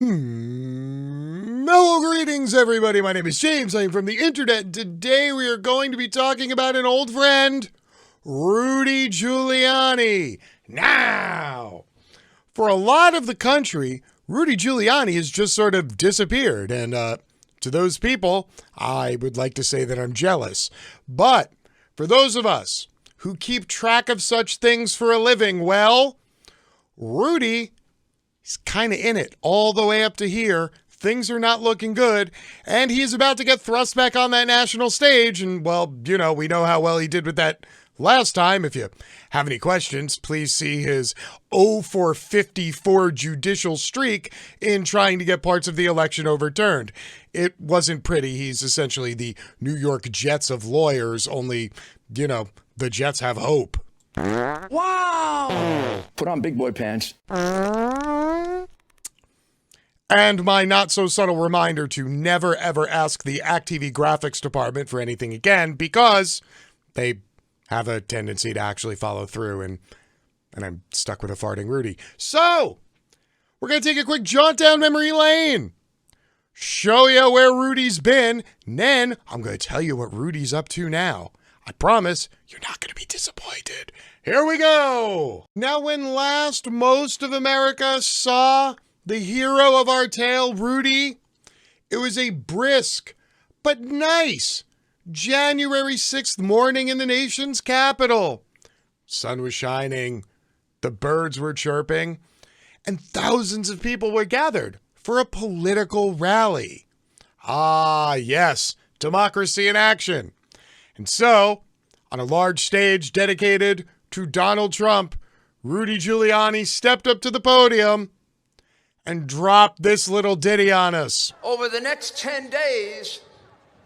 Hello, greetings, everybody. My name is James. I'm from the internet. Today we are going to be talking about an old friend, Rudy Giuliani. Now, for a lot of the country, Rudy Giuliani has just sort of disappeared. And to those people, I would like to say that I'm jealous. But for those of us who keep track of such things for a living, well, Rudy, he's kind of in it all the way up to here. Things are not looking good, and he's about to get thrust back on that national stage. And, well, you know, we know how well he did with that last time. If you have any questions, please see his 0-for-54 judicial streak in trying to get parts of the election overturned. It wasn't pretty. He's essentially the New York Jets of lawyers, only, you know, the Jets have hope. Wow! Put on big boy pants. And my not-so-subtle reminder to never, ever ask the act.tv graphics department for anything again, because they have a tendency to actually follow through, and I'm stuck with a farting Rudy. So, we're going to take a quick jaunt down memory lane, show you where Rudy's been, and then I'm going to tell you what Rudy's up to now. I promise you're not going to be disappointed. Here we go. Now, when last most of America saw the hero of our tale, Rudy, it was a brisk but nice January 6th morning in the nation's capital. Sun was shining, the birds were chirping, and thousands of people were gathered for a political rally. Ah, yes, democracy in action. And so, on a large stage dedicated to Donald Trump, Rudy Giuliani stepped up to the podium and dropped this little ditty on us. Over the next 10 days,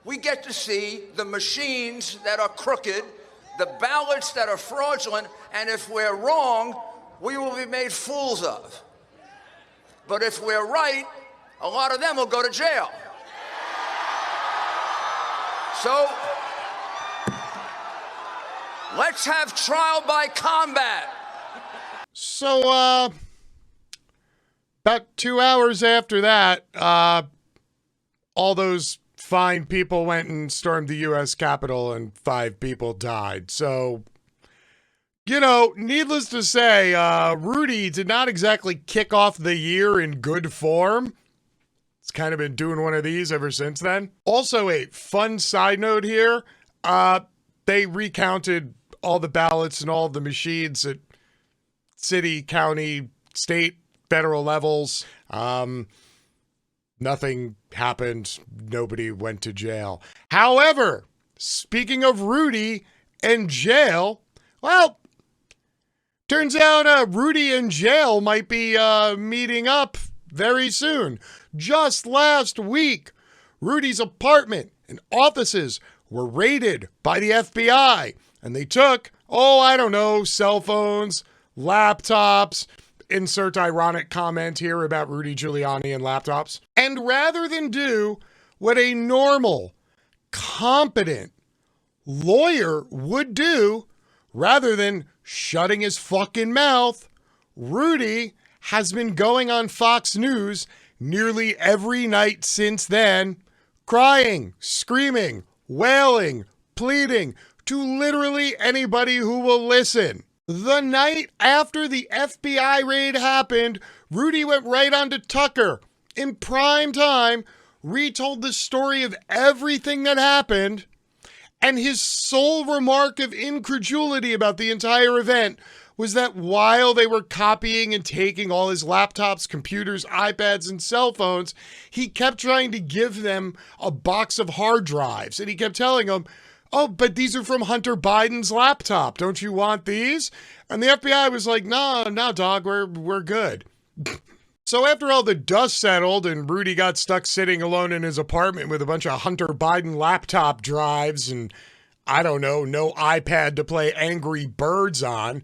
we get to see the machines that are crooked, the ballots that are fraudulent, and if we're wrong, we will be made fools of. But if we're right, a lot of them will go to jail. So, let's have trial by combat. So, about 2 hours after that, all those fine people went and stormed the U.S. Capitol and 5 people died. So, you know, needless to say, Rudy did not exactly kick off the year in good form. It's kind of been doing one of these ever since then. Also, a fun side note here, they recounted all the ballots and all the machines at city, county, state, federal levels. Nothing happened. Nobody went to jail. However, speaking of Rudy and jail, well, turns out Rudy and jail might be meeting up very soon. Just last week, Rudy's apartment and offices were raided by the FBI, and they took, I don't know, cell phones, laptops, insert ironic comment here about Rudy Giuliani and laptops. And rather than do what a normal, competent lawyer would do, rather than shutting his fucking mouth, Rudy has been going on Fox News nearly every night since then, crying, screaming, wailing, pleading to literally anybody who will listen. The night after the FBI raid happened, Rudy went right on to Tucker in prime time, retold the story of everything that happened, and his sole remark of incredulity about the entire event was that while they were copying and taking all his laptops, computers, iPads, and cell phones, he kept trying to give them a box of hard drives, and he kept telling them, "Oh, but these are from Hunter Biden's laptop. Don't you want these?" And the FBI was like, no, dog, we're good. So after all the dust settled and Rudy got stuck sitting alone in his apartment with a bunch of Hunter Biden laptop drives and, I don't know, no iPad to play Angry Birds on,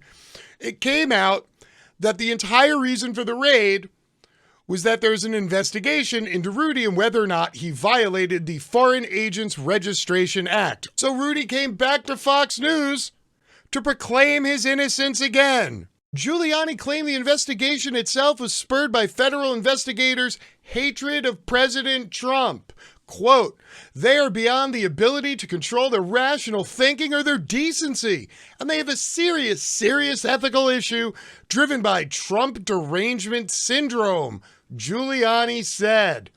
it came out that the entire reason for the raid was that there's an investigation into Rudy and whether or not he violated the Foreign Agents Registration Act. So Rudy came back to Fox News to proclaim his innocence again. Giuliani claimed the investigation itself was spurred by federal investigators' hatred of President Trump. Quote, they are beyond the ability to control their rational thinking or their decency, and they have a serious ethical issue driven by Trump derangement syndrome, Giuliani said.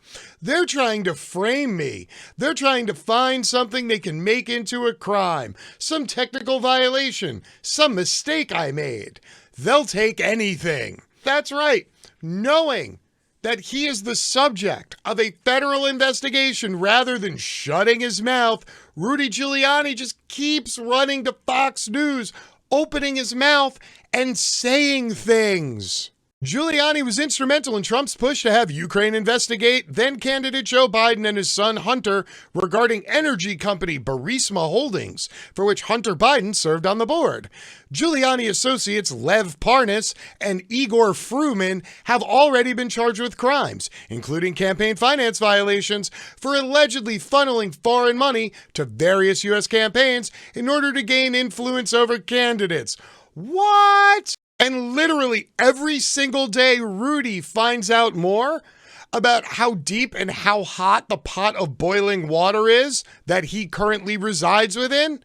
They're trying to frame me. They're trying to find something they can make into a crime, some technical violation, some mistake I made. They'll take anything. That's right, knowing that he is the subject of a federal investigation rather than shutting his mouth, Rudy Giuliani just keeps running to Fox News, opening his mouth and saying things. Giuliani was instrumental in Trump's push to have Ukraine investigate then-candidate Joe Biden and his son Hunter regarding energy company Burisma Holdings, for which Hunter Biden served on the board. Giuliani associates Lev Parnas and Igor Fruman have already been charged with crimes, including campaign finance violations, for allegedly funneling foreign money to various U.S. campaigns in order to gain influence over candidates. What? And literally every single day, Rudy finds out more about how deep and how hot the pot of boiling water is that he currently resides within.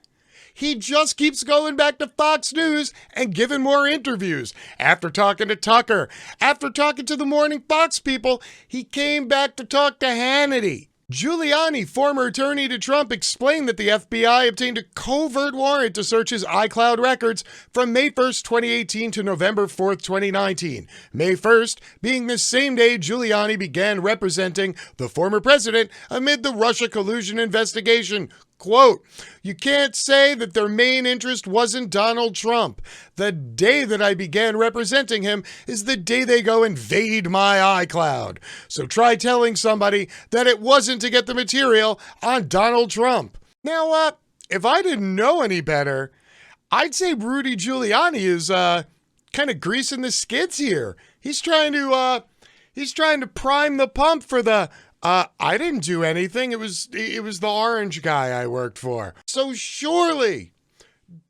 He just keeps going back to Fox News and giving more interviews. After talking to Tucker, after talking to the Morning Fox people, he came back to talk to Hannity. Giuliani, former attorney to Trump, explained that the FBI obtained a covert warrant to search his iCloud records from May 1st, 2018 to November 4th, 2019. May 1st being the same day Giuliani began representing the former president amid the Russia collusion investigation. Quote, you can't say that their main interest wasn't Donald Trump. The day that I began representing him is the day they go invade my iCloud. So try telling somebody that it wasn't to get the material on Donald Trump. Now, if I didn't know any better, I'd say Rudy Giuliani is kind of greasing the skids here. He's trying to prime the pump for the I didn't do anything. It was the orange guy I worked for. So surely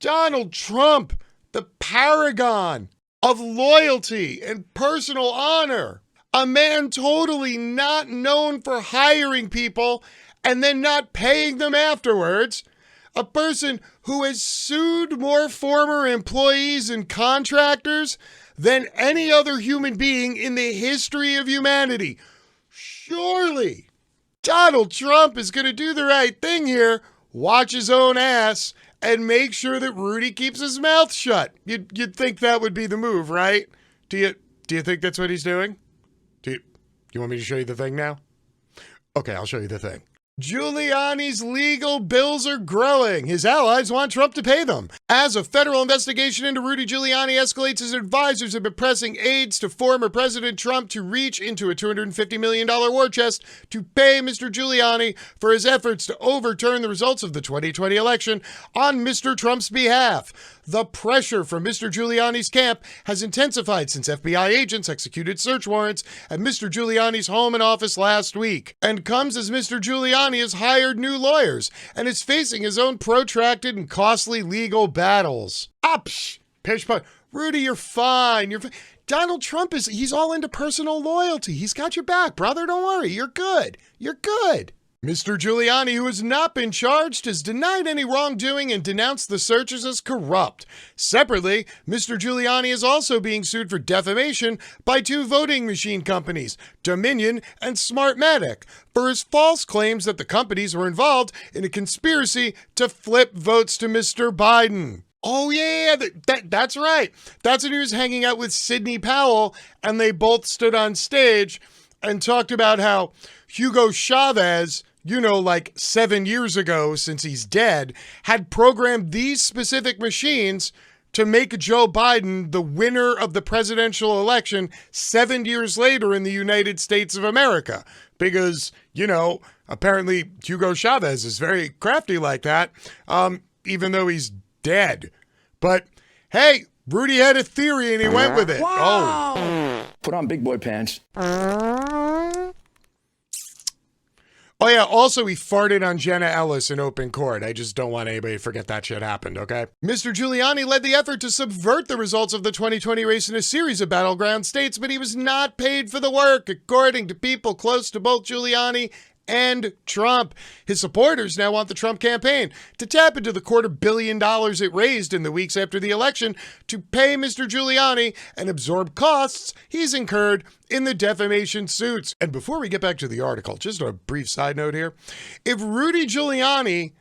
Donald Trump, the paragon of loyalty and personal honor, a man totally not known for hiring people and then not paying them afterwards, a person who has sued more former employees and contractors than any other human being in the history of humanity. Surely Donald Trump is going to do the right thing here, watch his own ass, and make sure that Rudy keeps his mouth shut. You'd think that would be the move, right? Do you think that's what he's doing? Do you want me to show you the thing now? Okay, I'll show you the thing. Giuliani's legal bills are growing. His allies want Trump to pay them. As a federal investigation into Rudy Giuliani escalates, his advisors have been pressing aides to former President Trump to reach into a $250 million war chest to pay Mr. Giuliani for his efforts to overturn the results of the 2020 election on Mr. Trump's behalf. The pressure from Mr. Giuliani's camp has intensified since FBI agents executed search warrants at Mr. Giuliani's home and office last week, and comes as Mr. Giuliani has hired new lawyers and is facing his own protracted and costly legal battles. Pish push. Rudy, you're fine. Donald Trump he's all into personal loyalty. He's got your back, brother. Don't worry. You're good. You're good. Mr. Giuliani, who has not been charged, has denied any wrongdoing and denounced the searches as corrupt. Separately, Mr. Giuliani is also being sued for defamation by two voting machine companies, Dominion and Smartmatic, for his false claims that the companies were involved in a conspiracy to flip votes to Mr. Biden. Oh, yeah, that's right. That's when he was hanging out with Sidney Powell, and they both stood on stage and talked about how Hugo Chavez, like 7 years ago, since he's dead, had programmed these specific machines to make Joe Biden the winner of the presidential election 7 years later in the United States of America. Because, apparently Hugo Chavez is very crafty like that, even though he's dead. But, hey, Rudy had a theory and he went with it. Wow. Oh. Put on big boy pants. Oh yeah, also he farted on Jenna Ellis in open court. I just don't want anybody to forget that shit happened, okay? Mr. Giuliani led the effort to subvert the results of the 2020 race in a series of battleground states, but he was not paid for the work, according to people close to both Giuliani and Trump. His supporters now want the Trump campaign to tap into the $250 million it raised in the weeks after the election to pay Mr. Giuliani and absorb costs he's incurred in the defamation suits. And before we get back to the article, just a brief side note here. If Rudy Giuliani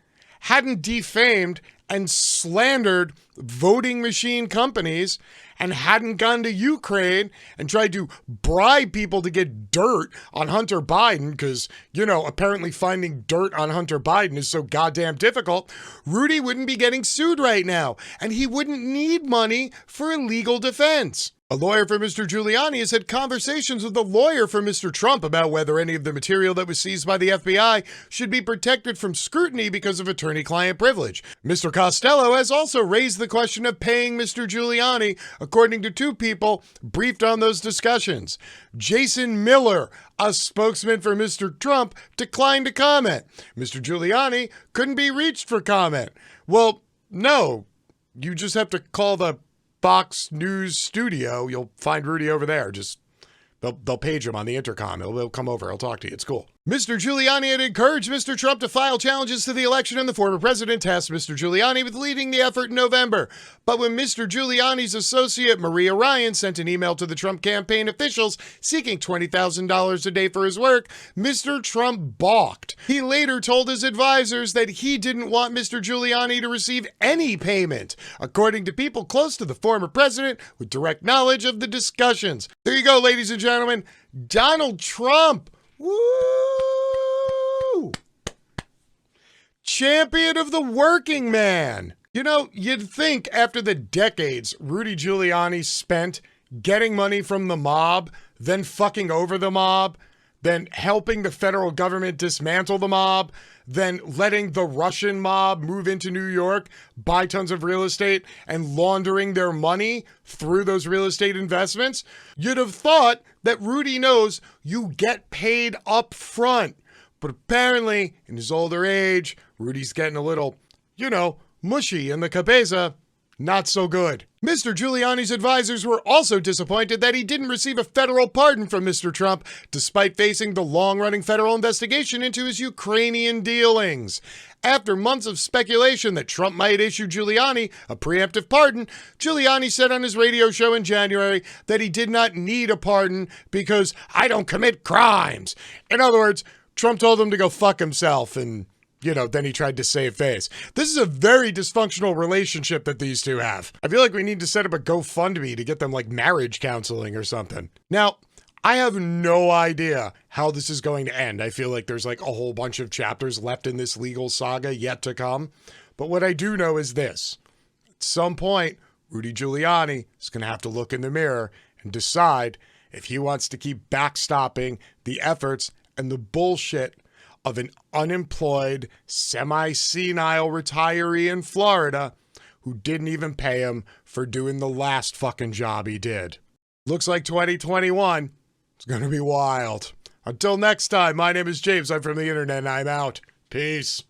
hadn't defamed and slandered voting machine companies and hadn't gone to Ukraine and tried to bribe people to get dirt on Hunter Biden, because, apparently finding dirt on Hunter Biden is so goddamn difficult, Rudy wouldn't be getting sued right now, and he wouldn't need money for a legal defense. A lawyer for Mr. Giuliani has had conversations with a lawyer for Mr. Trump about whether any of the material that was seized by the FBI should be protected from scrutiny because of attorney-client privilege. Mr. Costello has also raised the question of paying Mr. Giuliani, according to two people briefed on those discussions. Jason Miller, a spokesman for Mr. Trump, declined to comment. Mr. Giuliani couldn't be reached for comment. Well, no, you just have to call the Fox News studio. You'll find Rudy over there. They'll page him on the intercom. He'll come over. He'll talk to you. It's cool. Mr. Giuliani had encouraged Mr. Trump to file challenges to the election, and the former president tasked Mr. Giuliani with leading the effort in November. But when Mr. Giuliani's associate, Maria Ryan, sent an email to the Trump campaign officials seeking $20,000 a day for his work, Mr. Trump balked. He later told his advisors that he didn't want Mr. Giuliani to receive any payment, according to people close to the former president with direct knowledge of the discussions. There you go, ladies and gentlemen. Donald Trump. Woo! Champion of the working man. You'd think after the decades Rudy Giuliani spent getting money from the mob, then fucking over the mob, then helping the federal government dismantle the mob, then letting the Russian mob move into New York, buy tons of real estate, and laundering their money through those real estate investments, you'd have thought that Rudy knows you get paid up front. But apparently, in his older age, Rudy's getting a little, mushy in the cabeza. Not so good. Mr. Giuliani's advisors were also disappointed that he didn't receive a federal pardon from Mr. Trump, despite facing the long-running federal investigation into his Ukrainian dealings. After months of speculation that Trump might issue Giuliani a preemptive pardon, Giuliani said on his radio show in January that he did not need a pardon because I don't commit crimes. In other words, Trump told him to go fuck himself, and then he tried to save face. This is a very dysfunctional relationship that these two have. I feel like we need to set up a GoFundMe to get them marriage counseling or something. Now, I have no idea how this is going to end. I feel like there's a whole bunch of chapters left in this legal saga yet to come. But what I do know is this. At some point, Rudy Giuliani is going to have to look in the mirror and decide if he wants to keep backstopping the efforts and the bullshit of an unemployed, semi-senile retiree in Florida who didn't even pay him for doing the last fucking job he did. Looks like 2021 is going to be wild. Until next time, my name is James. I'm from the internet and I'm out. Peace.